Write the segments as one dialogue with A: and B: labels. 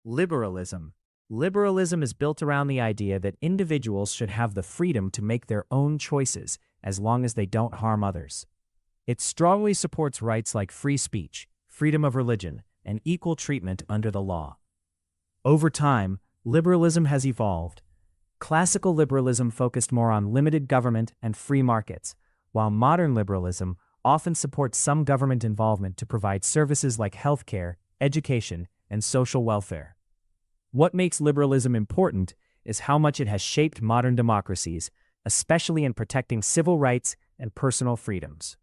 A: Liberalism. Liberalism is built around the idea that individuals should have the freedom to make their own choices as long as they don't harm others. It strongly supports rights like free speech, freedom of religion, and equal treatment under the law. Over time, liberalism has evolved. Classical liberalism focused more on limited government and free markets, while modern liberalism often supports some government involvement to provide services like healthcare, education, and social welfare. What makes liberalism important is how much it has shaped modern democracies, especially in protecting civil rights and personal freedoms.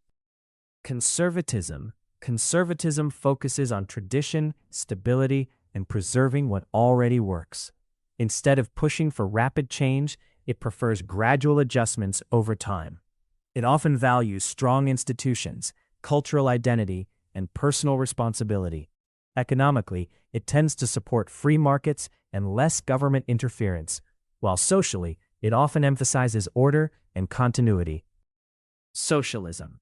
A: Conservatism. Conservatism focuses on tradition, stability, and preserving what already works. Instead of pushing for rapid change, it prefers gradual adjustments over time. It often values strong institutions, cultural identity, and personal responsibility. Economically, it tends to support free markets and less government interference, while socially, it often emphasizes order and continuity. Socialism.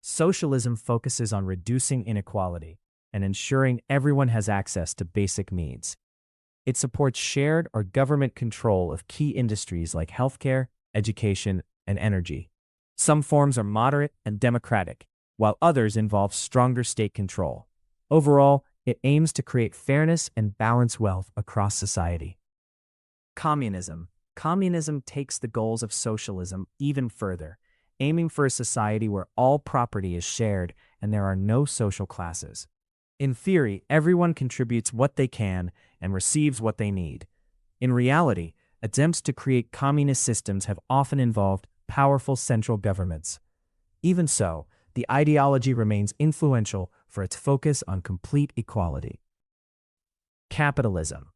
A: Socialism focuses on reducing inequality and ensuring everyone has access to basic needs. It supports shared or government control of key industries like healthcare, education, and energy. Some forms are moderate and democratic, while others involve stronger state control. Overall, it aims to create fairness and balance wealth across society. Communism. Communism takes the goals of socialism even further, aiming for a society where all property is shared and there are no social classes. In theory, everyone contributes what they can and receives what they need. In reality, attempts to create communist systems have often involved powerful central governments. Even so, the ideology remains influential for its focus on complete equality. Capitalism.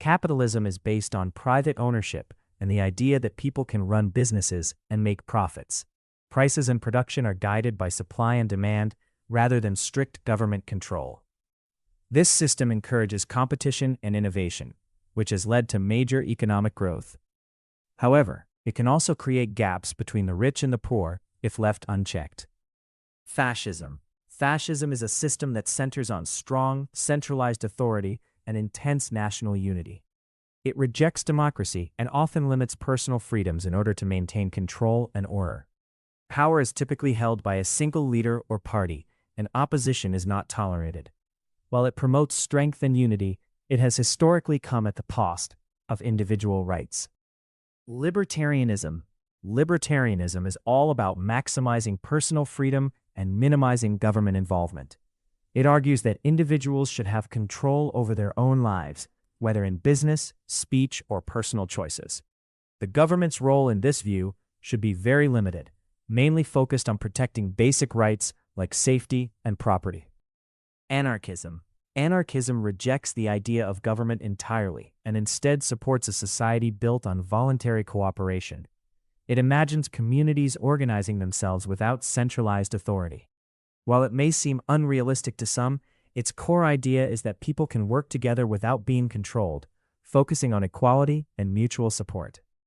A: Capitalism is based on private ownership and the idea that people can run businesses and make profits. Prices and production are guided by supply and demand rather than strict government control. This system encourages competition and innovation, which has led to major economic growth. However, it can also create gaps between the rich and the poor if left unchecked. Fascism. Fascism is a system that centers on strong, centralized authority and intense national unity. It rejects democracy and often limits personal freedoms in order to maintain control and order. Power is typically held by a single leader or party, and opposition is not tolerated. While it promotes strength and unity, it has historically come at the cost of individual rights. Libertarianism. Libertarianism is all about maximizing personal freedom and minimizing government involvement. It argues that individuals should have control over their own lives, whether in business, speech, or personal choices. The government's role in this view should be very limited, mainly focused on protecting basic rights like safety and property. Anarchism. Anarchism rejects the idea of government entirely and instead supports a society built on voluntary cooperation. It imagines communities organizing themselves without centralized authority. While it may seem unrealistic to some, its core idea is that people can work together without being controlled, focusing on equality and mutual support.